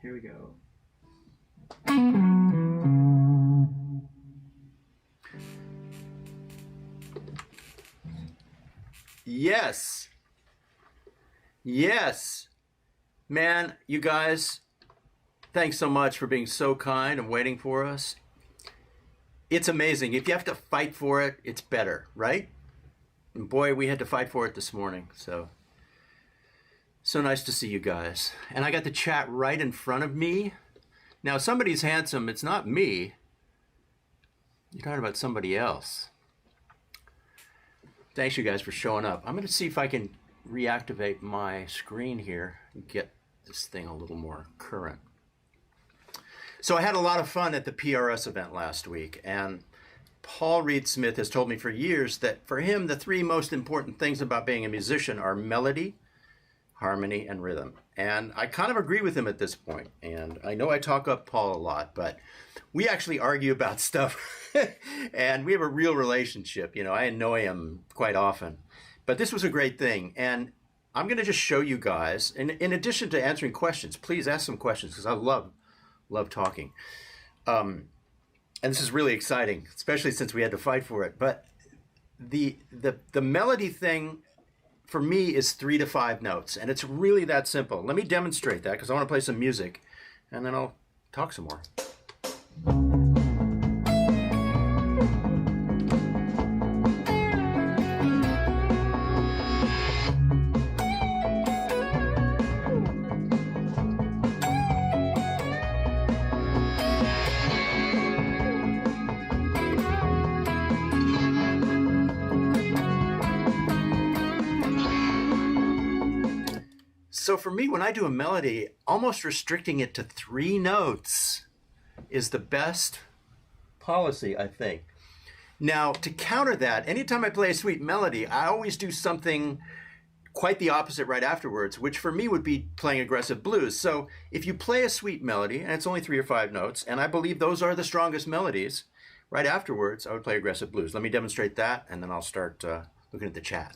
Here we go. Yes. Yes. Man, you guys, thanks so much for being so kind and waiting for us. It's amazing. If you have to fight for it, it's better, right? And boy, we had to fight for it this morning. So nice to see you guys. And I got the chat right in front of me. Now, somebody's handsome. It's not me. You're talking about somebody else. Thanks, you guys, for showing up. I'm going to see if I can reactivate my screen here and get this thing a little more current. So I had a lot of fun at the PRS event last week, and Paul Reed Smith has told me for years that for him, the three most important things about being a musician are melody, harmony, and rhythm. And I kind of agree with him at this point. And I know I talk up Paul a lot, but we actually argue about stuff and we have a real relationship. You know, I annoy him quite often, but this was a great thing. And I'm going to just show you guys, in addition to answering questions, please ask some questions because I love talking. And this is really exciting, especially since we had to fight for it. But the melody thing for me is 3 to 5 notes, and it's really that simple. Let me demonstrate that because I want to play some music, and then I'll talk some more. So for me, when I do a melody, almost restricting it to 3 notes is the best policy, I think. Now, to counter that, anytime I play a sweet melody, I always do something quite the opposite right afterwards, which for me would be playing aggressive blues. So if you play a sweet melody, and it's only 3 or 5 notes, and I believe those are the strongest melodies, right afterwards, I would play aggressive blues. Let me demonstrate that, and then I'll start looking at the chat.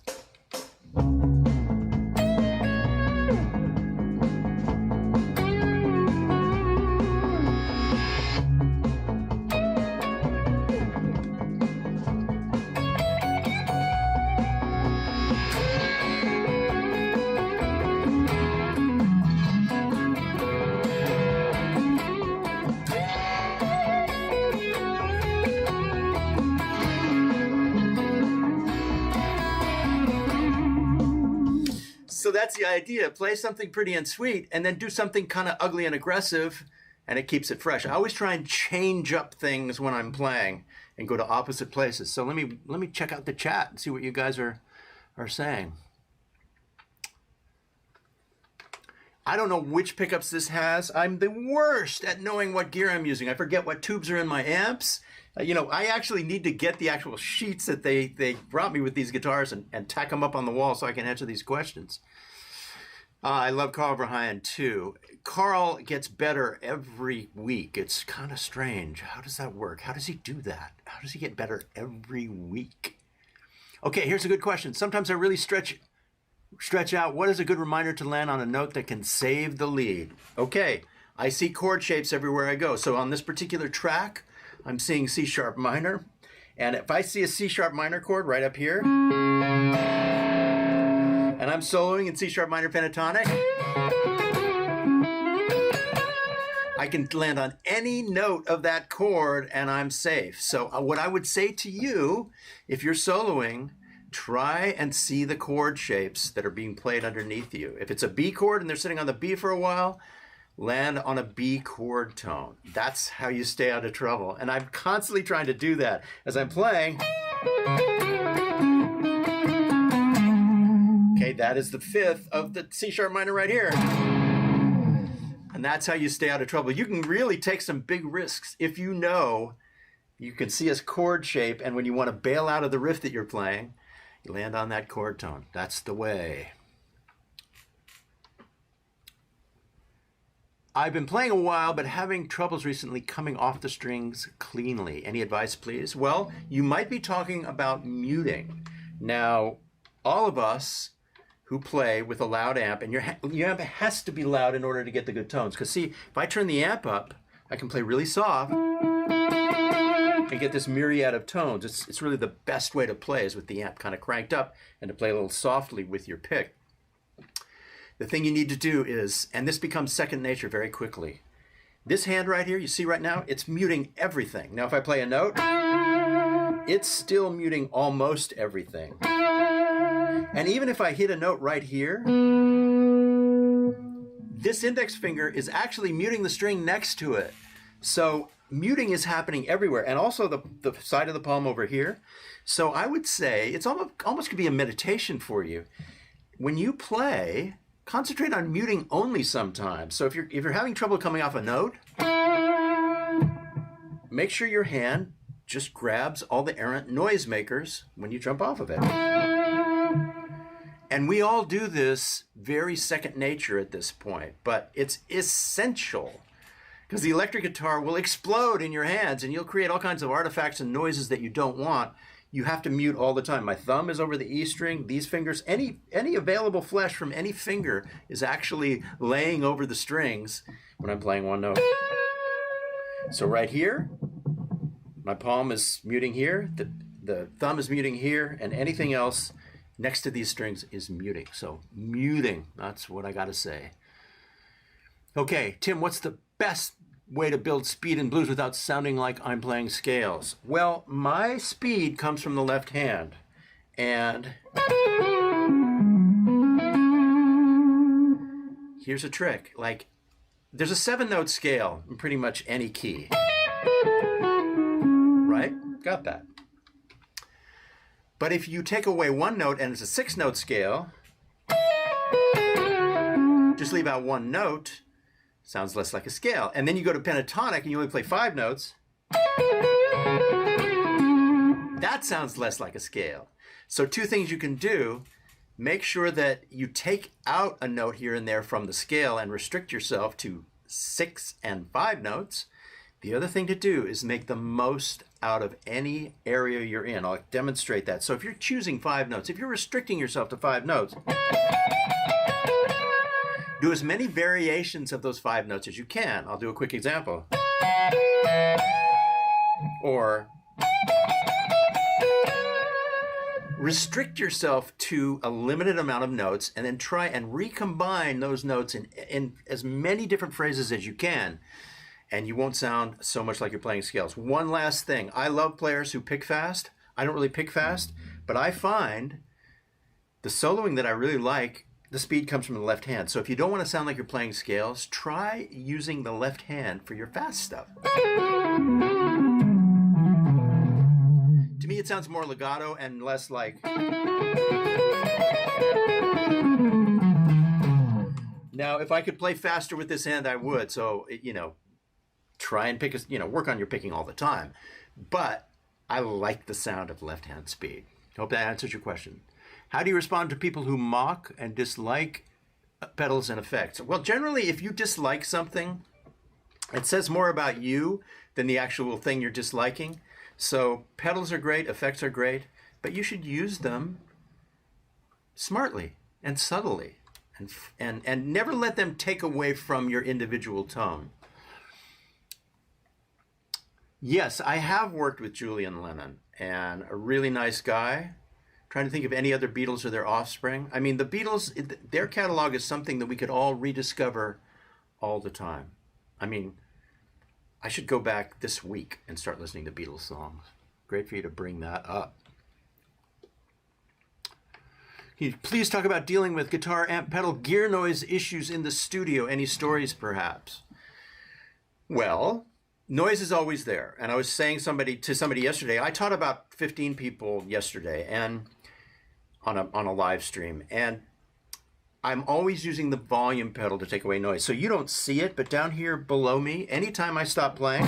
So that's the idea. Play something pretty and sweet and then do something kind of ugly and aggressive, and it keeps it fresh. I always try and change up things when I'm playing and go to opposite places. So let me check out the chat and see what you guys are saying. I don't know which pickups this has. I'm the worst at knowing what gear I'm using. I forget what tubes are in my amps. You know, I actually need to get the actual sheets that they brought me with these guitars and tack them up on the wall so I can answer these questions. I love Carl Verheyen too. Carl gets better every week. It's kind of strange. How does that work? How does he do that? How does he get better every week? Okay, here's a good question. Sometimes I really stretch out. What is a good reminder to land on a note that can save the lead? Okay, I see chord shapes everywhere I go. So on this particular track, I'm seeing C sharp minor. And if I see a C sharp minor chord right up here, and I'm soloing in C sharp minor pentatonic, I can land on any note of that chord and I'm safe. So what I would say to you, if you're soloing, try and see the chord shapes that are being played underneath you. If it's a B chord and they're sitting on the B for a while, land on a B chord tone. That's how you stay out of trouble. And I'm constantly trying to do that as I'm playing. Okay, that is the 5th of the C sharp minor right here. And that's how you stay out of trouble. You can really take some big risks if you know you can see a chord shape, and when you want to bail out of the riff that you're playing, you land on that chord tone. That's the way. I've been playing a while, but having troubles recently coming off the strings cleanly. Any advice, please? Well, you might be talking about muting. Now, all of us who play with a loud amp, and your amp has to be loud in order to get the good tones. Because see, if I turn the amp up, I can play really soft and get this myriad of tones. It's really the best way to play is with the amp kind of cranked up and to play a little softly with your pick. The thing you need to do is, and this becomes second nature very quickly, this hand right here, you see right now, it's muting everything. Now if I play a note, it's still muting almost everything. And even if I hit a note right here, this index finger is actually muting the string next to it. So muting is happening everywhere, and also the side of the palm over here. So I would say it's almost could be a meditation for you. When you play, concentrate on muting only sometimes. So if you're having trouble coming off a note, make sure your hand just grabs all the errant noisemakers when you jump off of it. And we all do this very second nature at this point, but it's essential because the electric guitar will explode in your hands and you'll create all kinds of artifacts and noises that you don't want. You have to mute all the time. My thumb is over the E string. These fingers, any available flesh from any finger is actually laying over the strings when I'm playing one note. So right here, my palm is muting here, the thumb is muting here, and anything else next to these strings is muting. So muting, that's what I gotta say. Okay, Tim, what's the best way to build speed in blues without sounding like I'm playing scales? Well, my speed comes from the left hand, and here's a trick. Like, there's a 7-note scale in pretty much any key. Right? Got that. But if you take away one note and it's a 6-note scale, just leave out one note, sounds less like a scale. And then you go to pentatonic and you only play 5 notes, that sounds less like a scale. So 2 things you can do: make sure that you take out a note here and there from the scale and restrict yourself to 6 and 5 notes. The other thing to do is make the most out of any area you're in. I'll demonstrate that. So if you're choosing 5 notes, if you're restricting yourself to 5 notes, do as many variations of those 5 notes as you can. I'll do a quick example. Or restrict yourself to a limited amount of notes and then try and recombine those notes in as many different phrases as you can. And you won't sound so much like you're playing scales. One last thing. I love players who pick fast. I don't really pick fast, but I find the soloing that I really like, the speed comes from the left hand. So if you don't want to sound like you're playing scales, try using the left hand for your fast stuff. To me, it sounds more legato and less like... Now, if I could play faster with this hand, I would. So, try and pick work on your picking all the time. But I like the sound of left-hand speed. Hope that answers your question. How do you respond to people who mock and dislike pedals and effects? Well, generally, if you dislike something, it says more about you than the actual thing you're disliking. So pedals are great, effects are great, but you should use them smartly and subtly and never let them take away from your individual tone. Yes, I have worked with Julian Lennon, and a really nice guy. Trying to think of any other Beatles or their offspring. I mean, the Beatles, their catalog is something that we could all rediscover all the time. I mean, I should go back this week and start listening to Beatles songs. Great for you to bring that up. Can you please talk about dealing with guitar, amp, pedal, gear noise issues in the studio? Any stories, perhaps? Well, noise is always there. And I was saying to somebody yesterday, I taught about 15 people yesterday and on a live stream. And I'm always using the volume pedal to take away noise. So you don't see it, but down here below me, anytime I stop playing,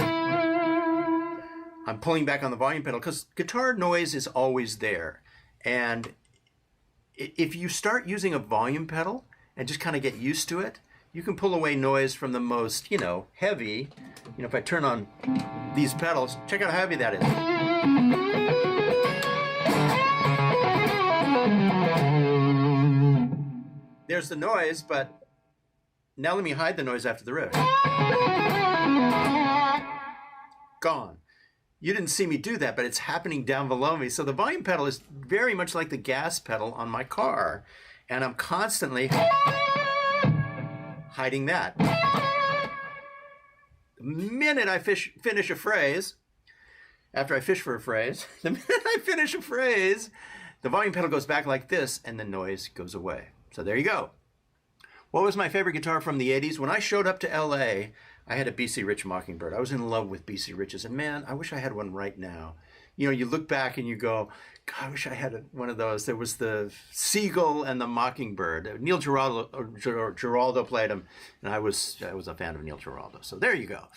I'm pulling back on the volume pedal because guitar noise is always there. And if you start using a volume pedal and just kind of get used to it, you can pull away noise from the most, heavy. If I turn on these pedals, check out how heavy that is. There's the noise, but now let me hide the noise after the riff. Gone. You didn't see me do that, but it's happening down below me. So the volume pedal is very much like the gas pedal on my car. And I'm constantly hiding that. The minute I finish a phrase, after I fish for a phrase, the minute I finish a phrase, the volume pedal goes back like this and the noise goes away. So there you go. What was my favorite guitar from the 80s? When I showed up to LA, I had a B.C. Rich Mockingbird. I was in love with B.C. Rich's, and man, I wish I had one right now. You know, you look back and you go, God, I wish I had one of those. There was the Seagull and the Mockingbird. Neil Giraldo played them, and I was a fan of Neil Giraldo. So there you go.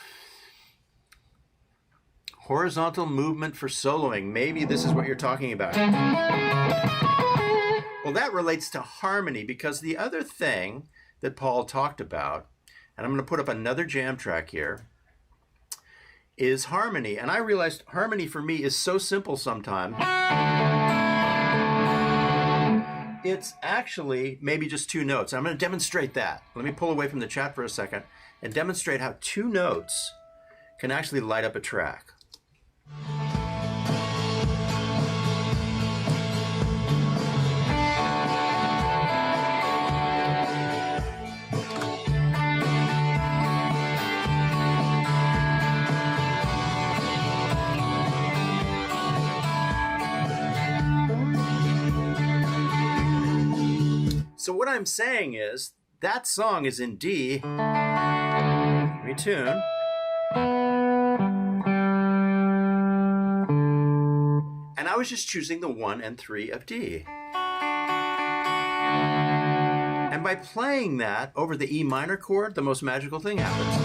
Horizontal movement for soloing. Maybe this is what you're talking about. Well, that relates to harmony, because the other thing that Paul talked about, and I'm going to put up another jam track here, is harmony. And I realized harmony for me is so simple sometimes. It's actually maybe just two notes. I'm going to demonstrate that. Let me pull away from the chat for a second and demonstrate how two notes can actually light up a track. So what I'm saying is that song is in D. Retune. And I was just choosing the 1 and 3 of D. And by playing that over the E minor chord, the most magical thing happens.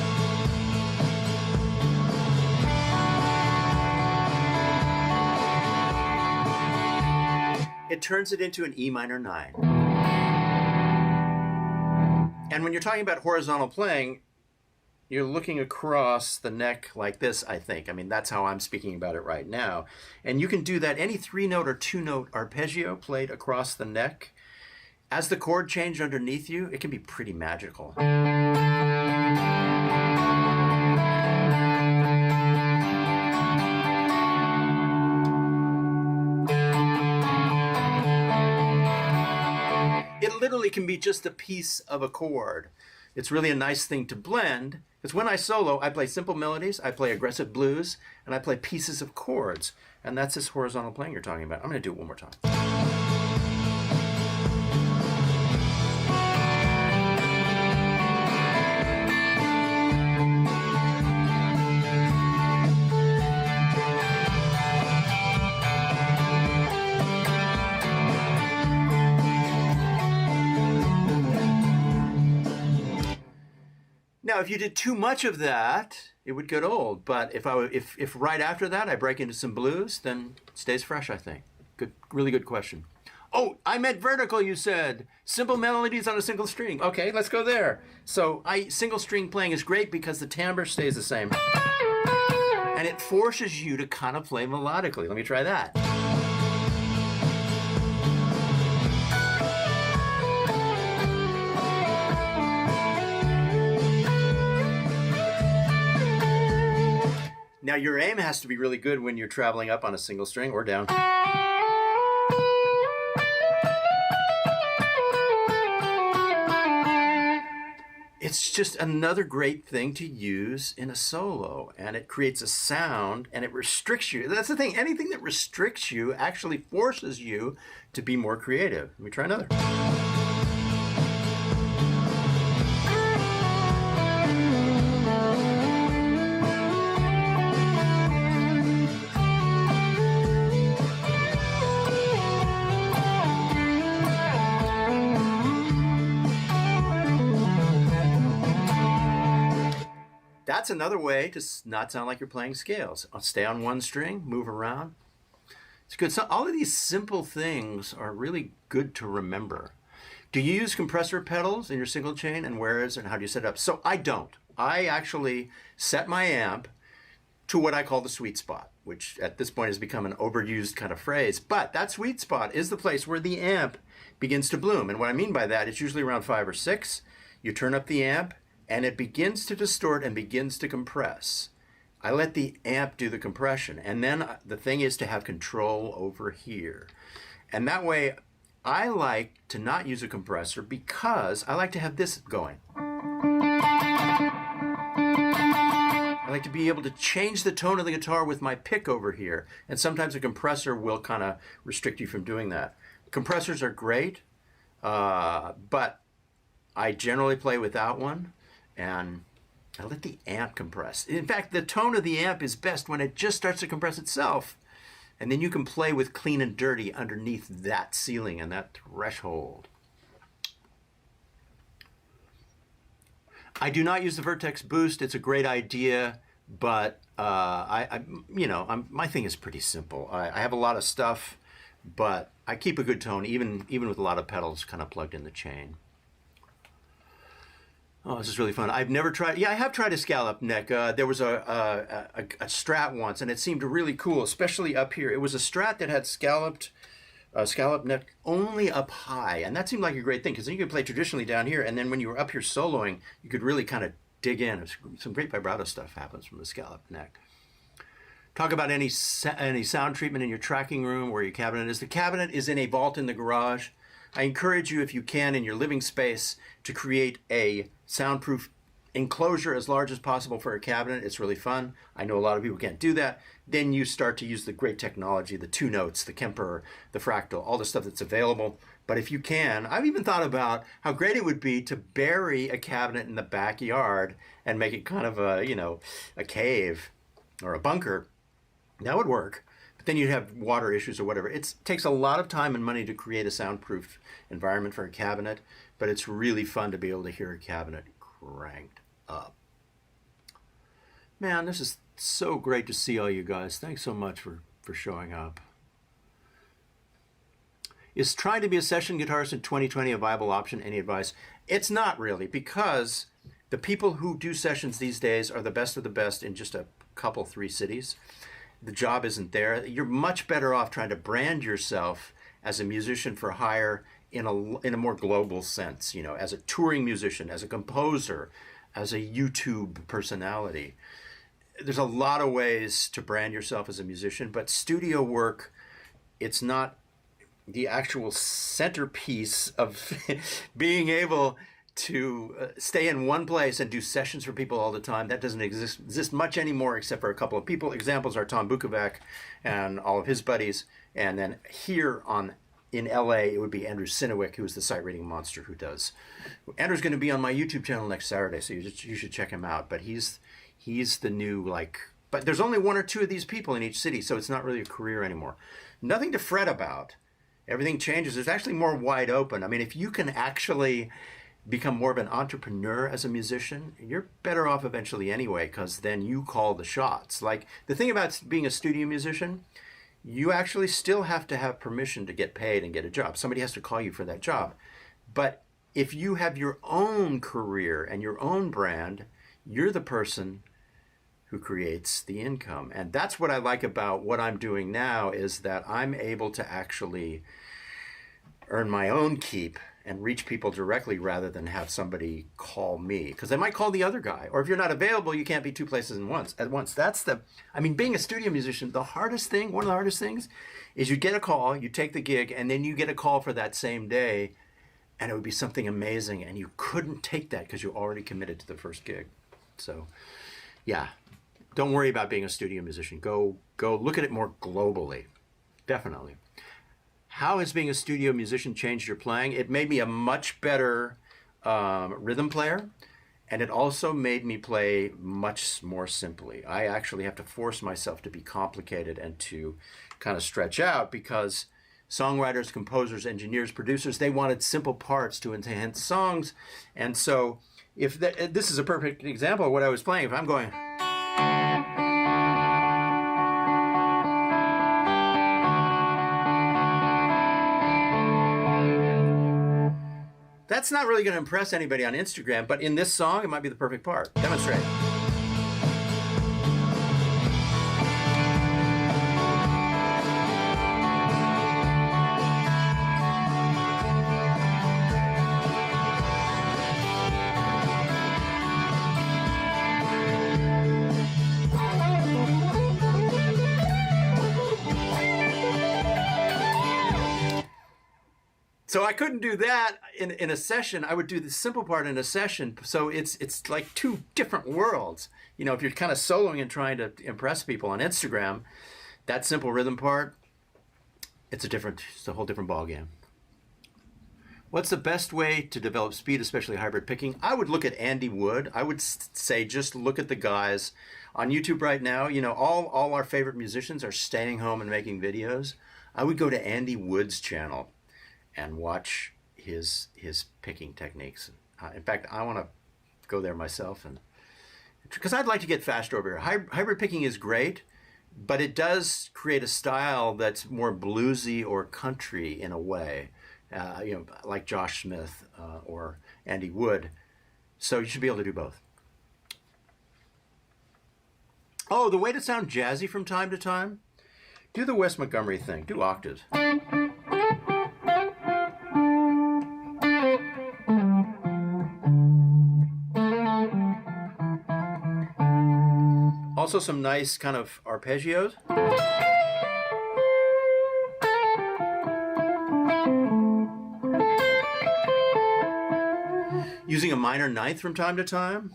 It turns it into an E minor 9. And when you're talking about horizontal playing, you're looking across the neck like this, I think. I mean, that's how I'm speaking about it right now. And you can do that, any 3-note or 2-note arpeggio played across the neck. As the chord change underneath you, it can be pretty magical. It literally can be just a piece of a chord. It's really a nice thing to blend, because when I solo, I play simple melodies, I play aggressive blues, and I play pieces of chords. And that's this horizontal playing you're talking about. I'm going to do it one more time. Now, if you did too much of that, it would get old. But if right after that I break into some blues, then it stays fresh, I think. Good, really good question. Oh, I meant vertical, you said. Simple melodies on a single string. Okay, let's go there. So single string playing is great because the timbre stays the same. And it forces you to kind of play melodically. Let me try that. Now, your aim has to be really good when you're traveling up on a single string or down. It's just another great thing to use in a solo, and it creates a sound, and it restricts you. That's the thing. Anything that restricts you actually forces you to be more creative. Let me try another. That's another way to not sound like you're playing scales. Stay on one string, move around. It's good. So all of these simple things are really good to remember. Do you use compressor pedals in your single chain, and where is it, and how do you set it up? So I don't. I actually set my amp to what I call the sweet spot. which at this point has become an overused kind of phrase. But that sweet spot is the place where the amp begins to bloom. And what I mean by that, it's usually around 5 or 6. You turn up the amp, and it begins to distort and begins to compress. I let the amp do the compression. And then the thing is to have control over here. And that way, I like to not use a compressor because I like to have this going. I like to be able to change the tone of the guitar with my pick over here. And sometimes a compressor will kind of restrict you from doing that. Compressors are great, but I generally play without one, and I let the amp compress. In fact, the tone of the amp is best when it just starts to compress itself, and then you can play with clean and dirty underneath that ceiling and that threshold. I do not use the Vertex Boost. It's a great idea, but my thing is pretty simple. I have a lot of stuff, but I keep a good tone, even with a lot of pedals kind of plugged in the chain. Oh, this is really fun. I've never tried. Yeah, I have tried a scallop neck. There was a Strat once, and it seemed really cool, especially up here. It was a Strat that had scallop neck only up high, and that seemed like a great thing because then you could play traditionally down here, and then when you were up here soloing, you could really kind of dig in. Some great vibrato stuff happens from the scallop neck. Talk about any sound treatment in your tracking room where your cabinet is. The cabinet is in a vault in the garage. I encourage you, if you can, in your living space, to create a soundproof enclosure as large as possible for a cabinet. It's really fun. I know a lot of people can't do that. Then you start to use the great technology, the 2 notes, the Kemper, the Fractal, all the stuff that's available. But if you can, I've even thought about how great it would be to bury a cabinet in the backyard and make it kind of a cave or a bunker. That would work. But then you'd have water issues or whatever. It takes a lot of time and money to create a soundproof environment for a cabinet, but it's really fun to be able to hear a cabinet cranked up. Man, this is so great to see all you guys. Thanks so much for showing up. Is trying to be a session guitarist in 2020 a viable option? Any advice? It's not really, because the people who do sessions these days are the best of the best in just a couple, 3 cities. The job isn't there. You're much better off trying to brand yourself as a musician for hire in a more global sense, as a touring musician, as a composer, as a YouTube personality. There's a lot of ways to brand yourself as a musician, but studio work, it's not the actual centerpiece of being able to stay in one place and do sessions for people all the time. That doesn't exist much anymore, except for a couple of people. Examples are Tom Bukovac and all of his buddies. And then here in LA, it would be Andrew Sinowick, who is the sight reading monster who does. Andrew's going to be on my YouTube channel next Saturday, so you should check him out. But he's the new, but there's only 1 or 2 of these people in each city, so it's not really a career anymore. Nothing to fret about. Everything changes. It's actually more wide open. I mean, if you can actually become more of an entrepreneur as a musician, you're better off eventually anyway, because then you call the shots. Like, the thing about being a studio musician, you actually still have to have permission to get paid and get a job. Somebody has to call you for that job. But if you have your own career and your own brand, you're the person who creates the income. And that's what I like about what I'm doing now, is that I'm able to actually earn my own keep and reach people directly rather than have somebody call me, because they might call the other guy. Or if you're not available, you can't be 2 places at once. Being a studio musician, one of the hardest things is you get a call, you take the gig, and then you get a call for that same day, and it would be something amazing, and you couldn't take that because you already committed to the first gig. So, yeah, don't worry about being a studio musician. Go look at it more globally. Definitely. How has being a studio musician changed your playing? It made me a much better rhythm player, and it also made me play much more simply. I actually have to force myself to be complicated and to kind of stretch out, because songwriters, composers, engineers, producers, they wanted simple parts to enhance songs. And so this is a perfect example of what I was playing. If I'm going... That's not really going to impress anybody on Instagram, but in this song, it might be the perfect part. Demonstrate. So I couldn't do that in a session. I would do the simple part in a session. So it's like two different worlds. You know, if you're kind of soloing and trying to impress people on Instagram, that simple rhythm part, it's a whole different ballgame. What's the best way to develop speed, especially hybrid picking? I would look at Andy Wood. I would say just look at the guys on YouTube right now. You know, all our favorite musicians are staying home and making videos. I would go to Andy Wood's channel and watch his picking techniques. In fact, I want to go there myself, and because I'd like to get faster over here. Hybrid picking is great, but it does create a style that's more bluesy or country in a way, you know, like Josh Smith or Andy Wood. So you should be able to do both. Oh, the way to sound jazzy from time to time, do the Wes Montgomery thing. Do octaves. Also some nice kind of arpeggios. Using a minor ninth from time to time.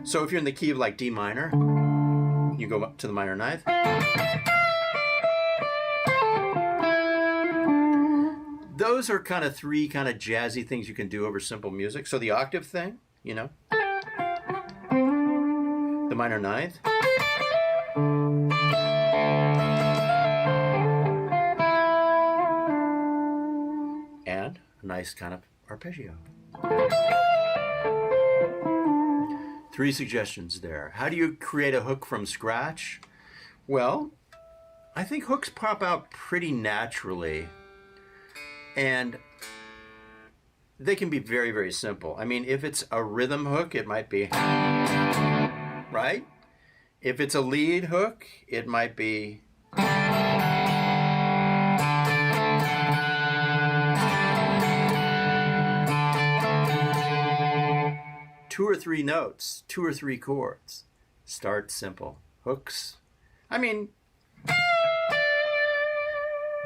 So if you're in the key of like D minor, you go up to the minor ninth. Those are kind of three kind of jazzy things you can do over simple music. So the octave thing, you know. The minor ninth. And a nice kind of arpeggio. 3 suggestions there. How do you create a hook from scratch? Well, I think hooks pop out pretty naturally, and they can be very, very simple. I mean, if it's a rhythm hook, it might be, right? If it's a lead hook, it might be, two or three notes, 2 or 3 chords. Start simple. Hooks. I mean,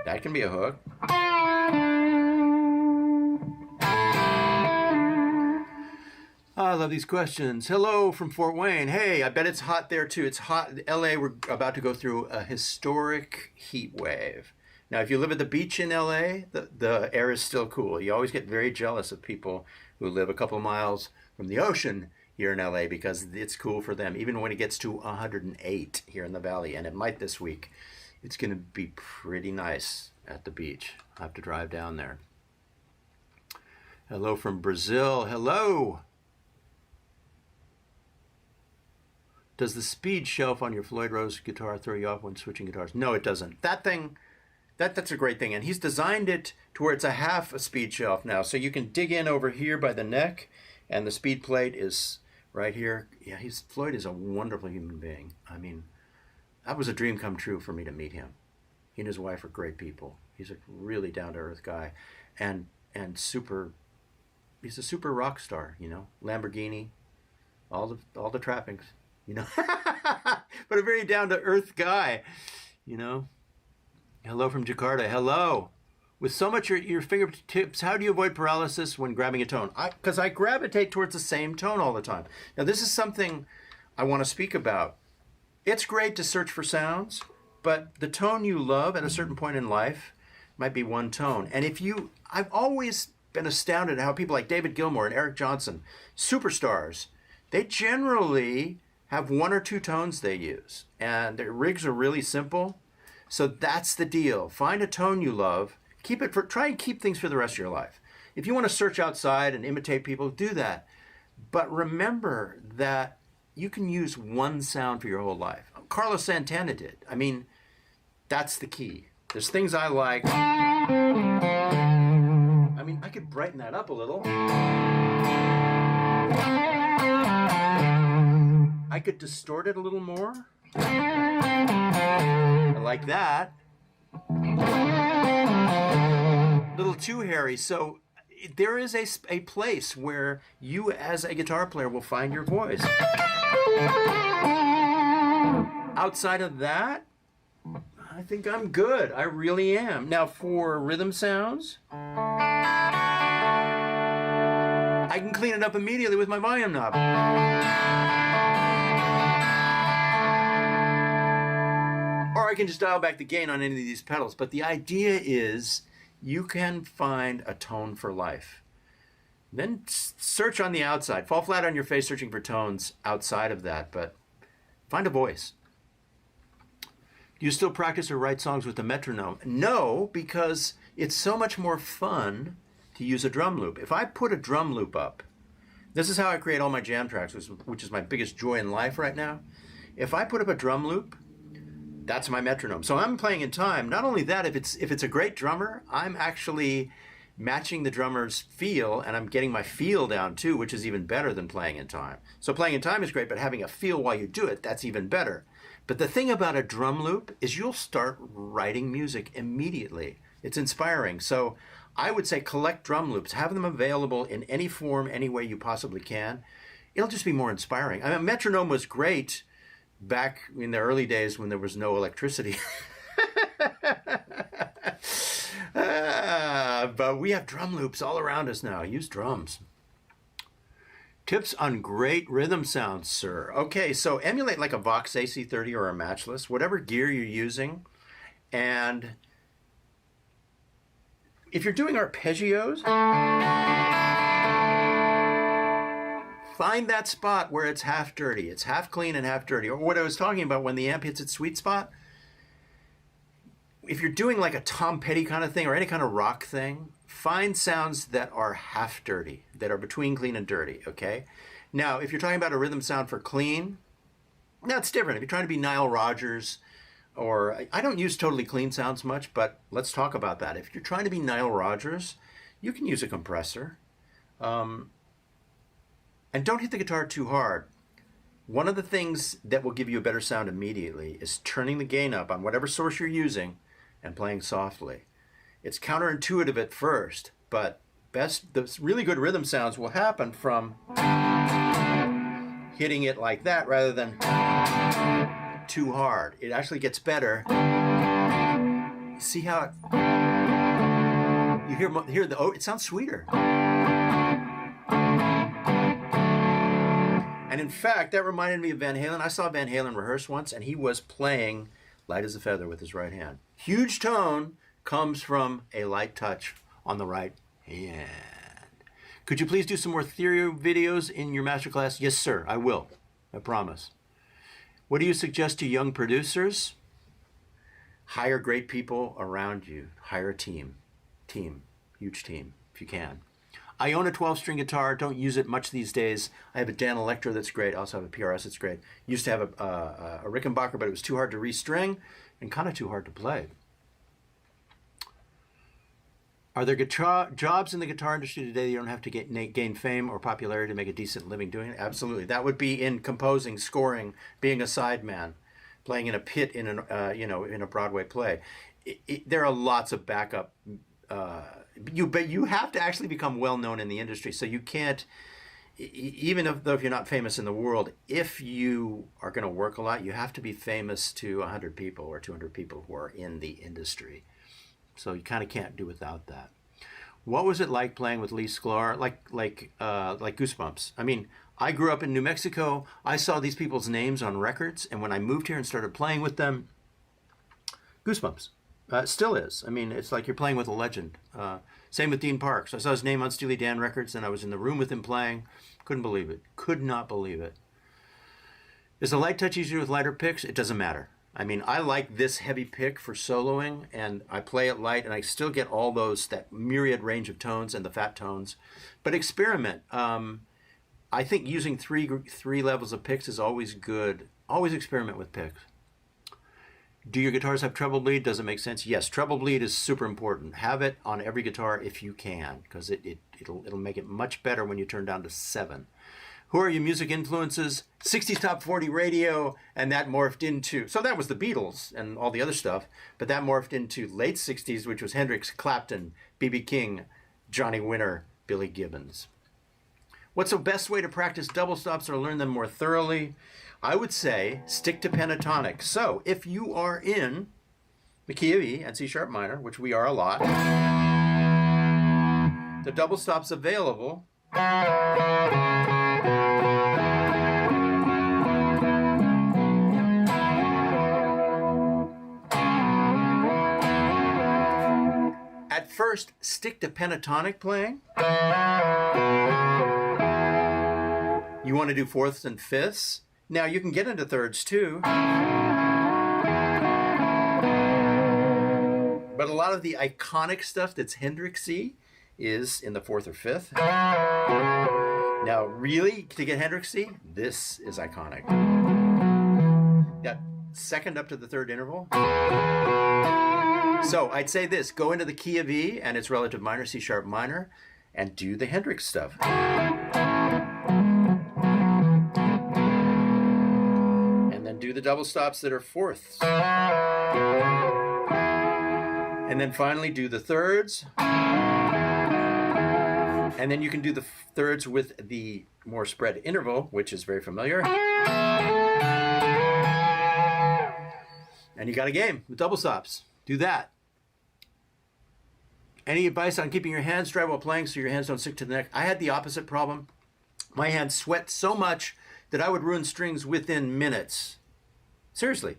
that can be a hook. I love these questions. Hello from Fort Wayne. Hey, I bet it's hot there too. It's hot. LA, we're about to go through a historic heat wave. Now, if you live at the beach in LA, the air is still cool. You always get very jealous of people who live a couple miles from the ocean here in LA because it's cool for them, even when it gets to 108 here in the valley, and it might this week. It's going to be pretty nice at the beach. I have to drive down there. Hello from Brazil. Hello. Does the speed shelf on your Floyd Rose guitar throw you off when switching guitars? No, it doesn't. That thing, that's a great thing. And he's designed it to where it's a half a speed shelf now. So you can dig in over here by the neck, and the speed plate is right here. Yeah, Floyd is a wonderful human being. I mean, that was a dream come true for me to meet him. He and his wife are great people. He's a really down-to-earth guy, and super. He's a super rock star, you know. Lamborghini, all the trappings, you know. But a very down-to-earth guy, you know. Hello from Jakarta. Hello. With so much at your fingertips, how do you avoid paralysis when grabbing a tone? Because I gravitate towards the same tone all the time. Now, this is something I want to speak about. It's great to search for sounds, but the tone you love at a certain point in life might be one tone. And I've always been astounded at how people like David Gilmour and Eric Johnson, superstars, they generally have 1 or 2 tones they use. And their rigs are really simple. So that's the deal. Find a tone you love. Try and keep things for the rest of your life. If you want to search outside and imitate people, do that. But remember that you can use one sound for your whole life. Carlos Santana did. I mean, that's the key. There's things I like. I mean, I could brighten that up a little. I could distort it a little more. I like that. A little too hairy. So there is a place where you as a guitar player will find your voice. Outside of that, I think I'm good. I really am. Now for rhythm sounds, I can clean it up immediately with my volume knob. Or I can just dial back the gain on any of these pedals. But the idea is you can find a tone for life. Then search on the outside. Fall flat on your face searching for tones outside of that, but find a voice. Do you still practice or write songs with the metronome? No, because it's so much more fun to use a drum loop. If I put a drum loop up, this is how I create all my jam tracks, which is my biggest joy in life right now. If I put up a drum loop, that's my metronome. So I'm playing in time. Not only that, if it's a great drummer, I'm actually matching the drummer's feel, and I'm getting my feel down too, which is even better than playing in time. So playing in time is great, but having a feel while you do it, that's even better. But the thing about a drum loop is you'll start writing music immediately. It's inspiring. So I would say collect drum loops, have them available in any form, any way you possibly can. It'll just be more inspiring. I mean, metronome was great back in the early days when there was no electricity. But we have drum loops all around us now. Use drums. Tips on great rhythm sounds, sir. Okay, so emulate like a Vox AC30 or a Matchless, whatever gear you're using. And if you're doing arpeggios, find that spot where it's half dirty. It's half clean and half dirty. Or what I was talking about when the amp hits its sweet spot. If you're doing like a Tom Petty kind of thing or any kind of rock thing, find sounds that are half dirty, that are between clean and dirty, okay? Now, if you're talking about a rhythm sound for clean, that's different. If you're trying to be Nile Rodgers, or I don't use totally clean sounds much, but let's talk about that. If you're trying to be Nile Rodgers, you can use a compressor. And don't hit the guitar too hard. One of the things that will give you a better sound immediately is turning the gain up on whatever source you're using and playing softly. It's counterintuitive at first, but the really good rhythm sounds will happen from hitting it like that rather than too hard. It actually gets better. See how it, you hear the, oh, it sounds sweeter. And in fact, that reminded me of Van Halen. I saw Van Halen rehearse once, and he was playing Light as a Feather with his right hand. Huge tone comes from a light touch on the right hand. Could you please do some more theory videos in your masterclass? Yes, sir, I will. I promise. What do you suggest to young producers? Hire great people around you. Hire a team. Huge team, if you can. I own a 12-string guitar. Don't use it much these days. I have a Dan Electro that's great. I also have a PRS that's great. Used to have a Rickenbacker, but it was too hard to restring and kind of too hard to play. Are there jobs in the guitar industry today that you don't have to gain fame or popularity to make a decent living doing it? Absolutely. That would be in composing, scoring, being a sideman, playing in a pit in a Broadway play. There are lots of backup. But you have to actually become well known in the industry. So you can't, even though if you're not famous in the world, if you are going to work a lot, you have to be famous to 100 people or 200 people who are in the industry. So you kind of can't do without that. What was it like playing with Lee Sklar? Like Goosebumps. I mean, I grew up in New Mexico. I saw these people's names on records, and when I moved here and started playing with them, Goosebumps. It still is. I mean, it's like you're playing with a legend. Same with Dean Parks. I saw his name on Steely Dan records, and I was in the room with him playing. Couldn't believe it. Could not believe it. Is the light touch easier with lighter picks? It doesn't matter. I mean, I like this heavy pick for soloing, and I play it light, and I still get all that myriad range of tones and the fat tones. But experiment. I think using three levels of picks is always good. Always experiment with picks. Do your guitars have treble bleed? Does it make sense? Yes, treble bleed is super important. Have it on every guitar if you can, because it'll make it much better when you turn down to 7. Who are your music influences? 60s Top 40 radio, and that morphed into, so that was the Beatles and all the other stuff, but that morphed into late 60s, which was Hendrix, Clapton, B.B. King, Johnny Winter, Billy Gibbons. What's the best way to practice double stops or learn them more thoroughly? I would say stick to pentatonic. So if you are in the key of E and C sharp minor, which we are a lot. The double stop's available. At first, stick to pentatonic playing. You want to do fourths and fifths. Now you can get into thirds too. But a lot of the iconic stuff that's Hendrixy is in the fourth or fifth. Now really, to get Hendrixy, this is iconic. That second up to the third interval. So I'd say this, go into the key of E and its relative minor, C sharp minor, and do the Hendrix stuff. And then do the double stops that are fourths. And then finally do the thirds. And then you can do the thirds with the more spread interval, which is very familiar. And you got a game with double stops. Do that. Any advice on keeping your hands dry while playing so your hands don't stick to the neck? I had the opposite problem. My hands sweat so much that I would ruin strings within minutes. Seriously.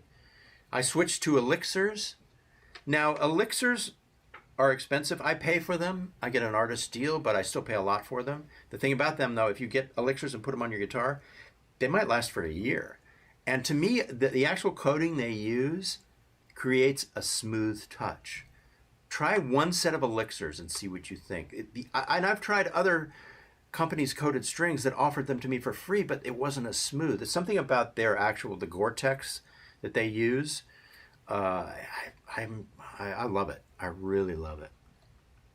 I switched to elixirs. Now, elixirs are expensive. I pay for them. I get an artist deal, but I still pay a lot for them. The thing about them, though, if you get elixirs and put them on your guitar, they might last for a year. And to me, the actual coating they use creates a smooth touch. Try one set of elixirs and see what you think. And I've tried other companies' coated strings that offered them to me for free, but it wasn't as smooth. It's something about their the Gore-Tex that they use. I love it. I really love it.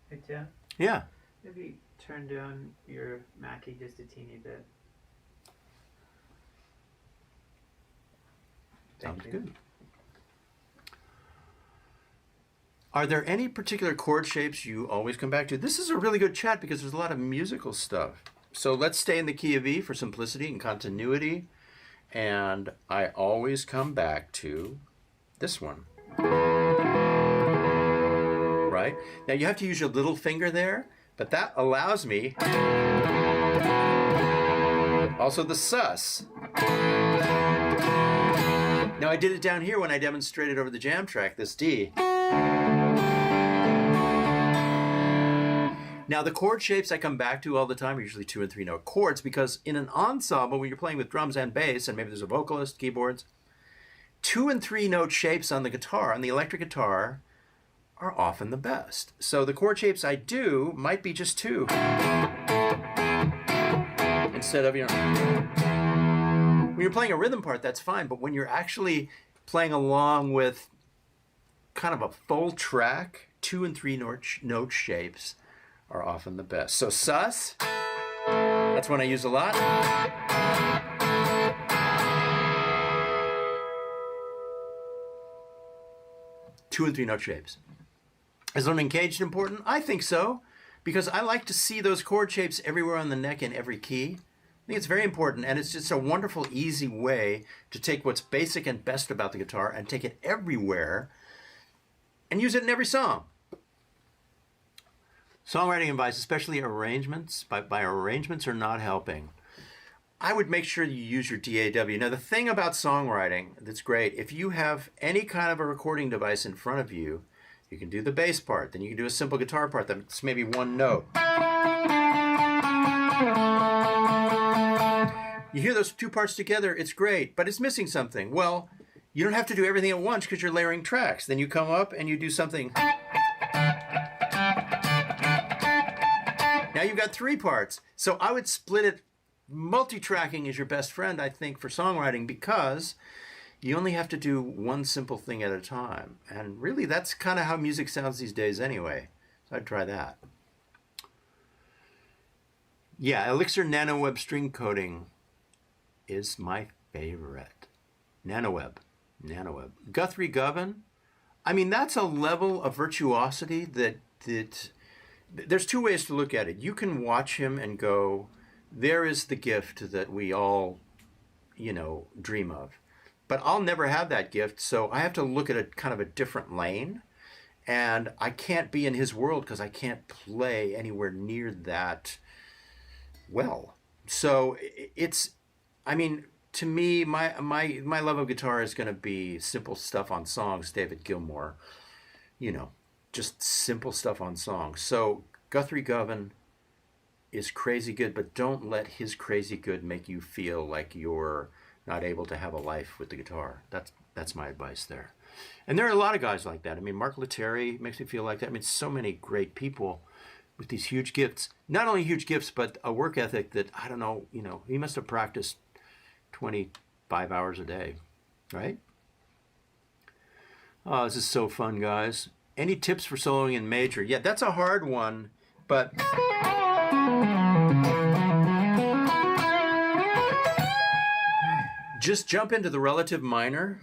Hey, Tim? Yeah. Maybe turn down your Mackie just a teeny bit. Sounds good. Are there any particular chord shapes you always come back to? This is a really good chat because there's a lot of musical stuff. So let's stay in the key of E for simplicity and continuity. And I always come back to this one. Right? Now you have to use your little finger there, but that allows me. Also the sus. Now I did it down here when I demonstrated over the jam track, this D. Now the chord shapes I come back to all the time are usually 2 and 3 note chords because in an ensemble, when you're playing with drums and bass, and maybe there's a vocalist, keyboards, 2 and 3 note shapes on the guitar, on the electric guitar, are often the best. So the chord shapes I do might be just 2. Instead of, when you're playing a rhythm part, that's fine, but when you're actually playing along with kind of a full track, 2 and 3 note shapes are often the best. So sus, that's one I use a lot. Two and 3 note shapes. Is unencaged important? I think so, because I like to see those chord shapes everywhere on the neck in every key. I think it's very important, and it's just a wonderful, easy way to take what's basic and best about the guitar and take it everywhere and use it in every song. Songwriting advice, especially arrangements, by arrangements are not helping. I would make sure you use your DAW. Now, the thing about songwriting that's great, if you have any kind of a recording device in front of you, you can do the bass part, then you can do a simple guitar part that's maybe one note. You hear those two parts together, it's great, but it's missing something. Well, you don't have to do everything at once because you're layering tracks. Then you come up and you do something. Now you've got 3 parts. So I would split it. Multi-tracking is your best friend, I think, for songwriting because you only have to do one simple thing at a time. And really, that's kind of how music sounds these days anyway. So I'd try that. Yeah, Elixir NanoWeb string coating is my favorite. NanoWeb. Guthrie Govan. I mean, that's a level of virtuosity that there's 2 ways to look at it. You can watch him and go, there is the gift that we all, dream of. but I'll never have that gift, so I have to look at a kind of a different lane, and I can't be in his world because I can't play anywhere near that well. So it's, I mean, to me, my love of guitar is going to be simple stuff on songs, David Gilmour, you know, just simple stuff on songs. So Guthrie Govan is crazy good, but don't let his crazy good make you feel like you're not able to have a life with the guitar. That's my advice there. And there are a lot of guys like that. I mean, Mark Lettieri makes me feel like that. I mean, so many great people with these huge gifts. Not only huge gifts, but a work ethic that, I don't know, you know, he must have practiced 25 hours a day, right? Oh, this is so fun, guys. Any tips for soloing in major? Yeah, that's a hard one, but just jump into the relative minor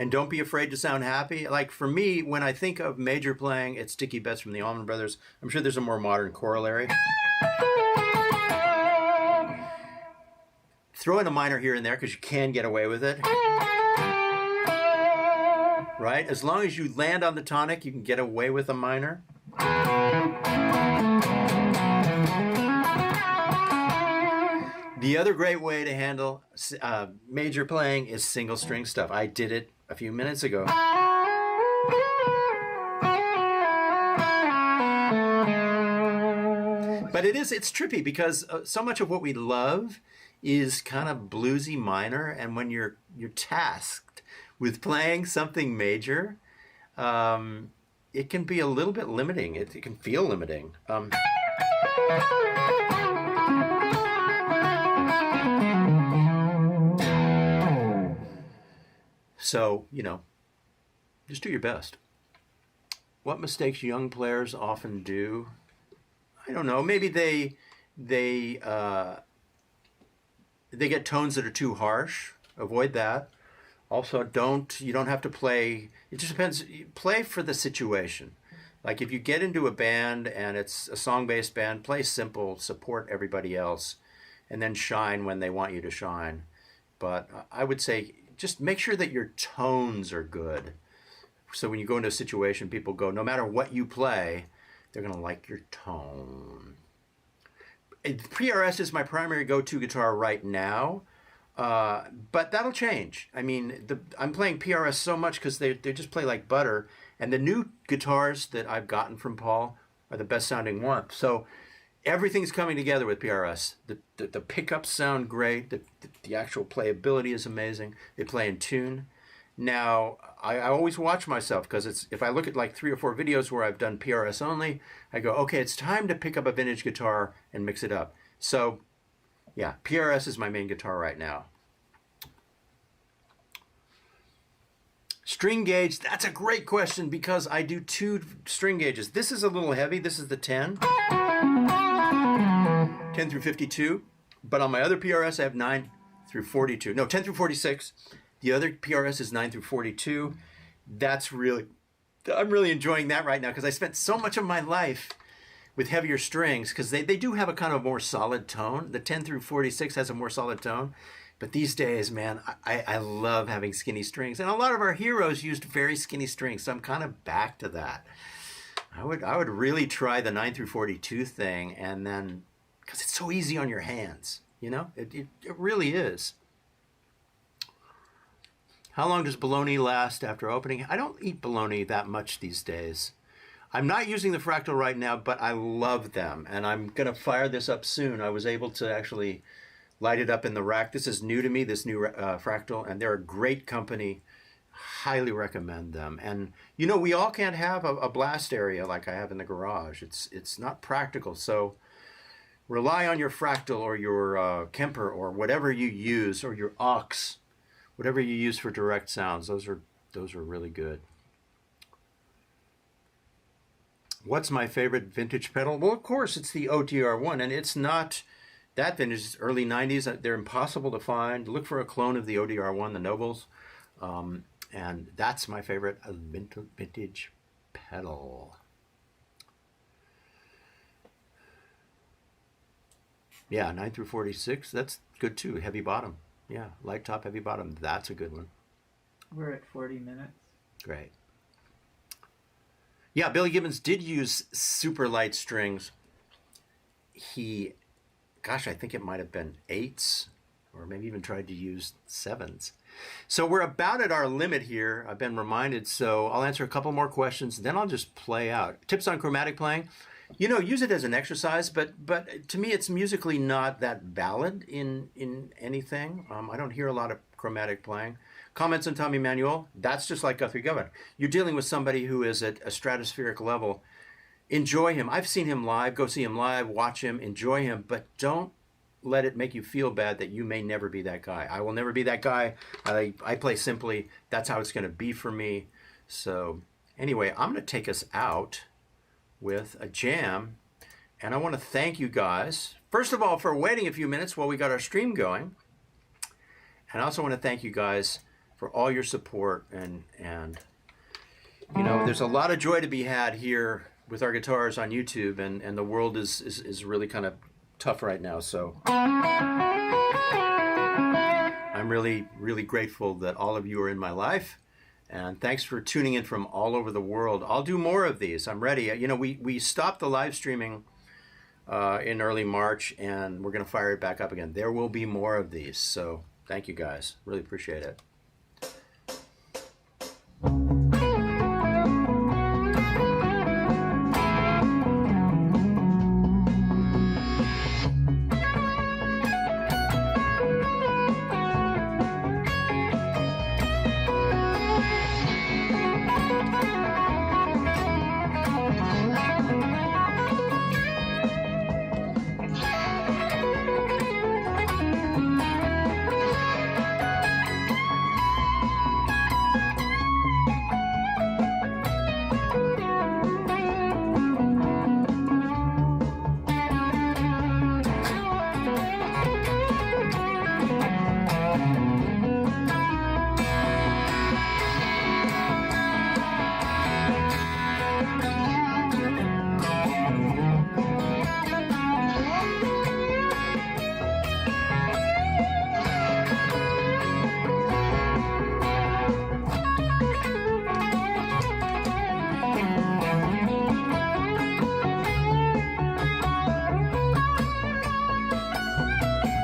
and don't be afraid to sound happy. Like for me, when I think of major playing, it's Sticky Bets from the Allman Brothers. I'm sure there's a more modern corollary. Throw in a minor here and there because you can get away with it. Right? As long as you land on the tonic, you can get away with a minor. The other great way to handle major playing is single string stuff. I did it a few minutes ago. But it's trippy because so much of what we love is kind of bluesy minor, and when you're tasked with playing something major, it can be a little bit limiting. It can feel limiting. So, you know, just do your best. What mistakes young players often do? I don't know. Maybe they get tones that are too harsh. Avoid that. Also, you don't have to play. It just depends. Play for the situation. Like if you get into a band and it's a song-based band, play simple, support everybody else, and then shine when they want you to shine. But I would say just make sure that your tones are good. So when you go into a situation, people go, no matter what you play, they're going to like your tone. PRS is my primary go-to guitar right now, but that'll change. I mean, I'm playing PRS so much because they just play like butter, and the new guitars that I've gotten from Paul are the best sounding ones. So everything's coming together with PRS. The pickups sound great. The actual playability is amazing. They play in tune. Now, I always watch myself because if I look at like 3 or 4 videos where I've done PRS only, I go, okay, it's time to pick up a vintage guitar and mix it up. So, yeah, PRS is my main guitar right now. String gauge, that's a great question because I do 2 string gauges. This is a little heavy. This is the 10 through 52. But on my other PRS, I have 9 through 42. No, 10 through 46. The other PRS is 9 through 42. I'm really enjoying that right now because I spent so much of my life with heavier strings because they do have a kind of more solid tone. The 10 through 46 has a more solid tone. But these days, man, I love having skinny strings. And a lot of our heroes used very skinny strings, so I'm kind of back to that. I would really try the 9 through 42 thing, and then, because it's so easy on your hands, you know? It really is. How long does bologna last after opening? I don't eat bologna that much these days. I'm not using the Fractal right now, but I love them, and I'm going to fire this up soon. I was able to actually light it up in the rack. This is new to me, this new Fractal, and they're a great company. Highly recommend them. And, you know, we all can't have a blast area like I have in the garage. It's not practical, so rely on your Fractal or your Kemper or whatever you use, or your aux. Whatever you use for direct sounds, those are really good. What's my favorite vintage pedal? Well, of course, it's the OTR1, and it's not that vintage. It's early 90s. They're impossible to find. Look for a clone of the ODR1, the Nobles, and that's my favorite vintage pedal. Yeah, 9 through 46. That's good too. Heavy bottom. Yeah, light top, heavy bottom. That's a good one. We're at 40 minutes. Great. Yeah, Billy Gibbons did use super light strings. I think it might have been 8s, or maybe even tried to use 7s. So we're about at our limit here. I've been reminded, so I'll answer a couple more questions, then I'll just play out. Tips on chromatic playing. Use it as an exercise, but to me it's musically not that valid in anything. I don't hear a lot of chromatic playing. Comments on Tommy Emmanuel, that's just like Guthrie Govan. You're dealing with somebody who is at a stratospheric level. Enjoy him. I've seen him live. Go see him live, watch him, enjoy him, but don't let it make you feel bad that you may never be that guy. I will never be that guy. I play simply. That's how it's going to be for me. So anyway, I'm going to take us out with a jam, and I want to thank you guys, first of all, for waiting a few minutes while we got our stream going. And I also want to thank you guys for all your support, and there's a lot of joy to be had here with our guitars on YouTube, and the world is really kind of tough right now. So I'm really, really grateful that all of you are in my life. And thanks for tuning in from all over the world. I'll do more of these. I'm ready. We stopped the live streaming in early March, and we're going to fire it back up again. There will be more of these. So thank you guys. Really appreciate it.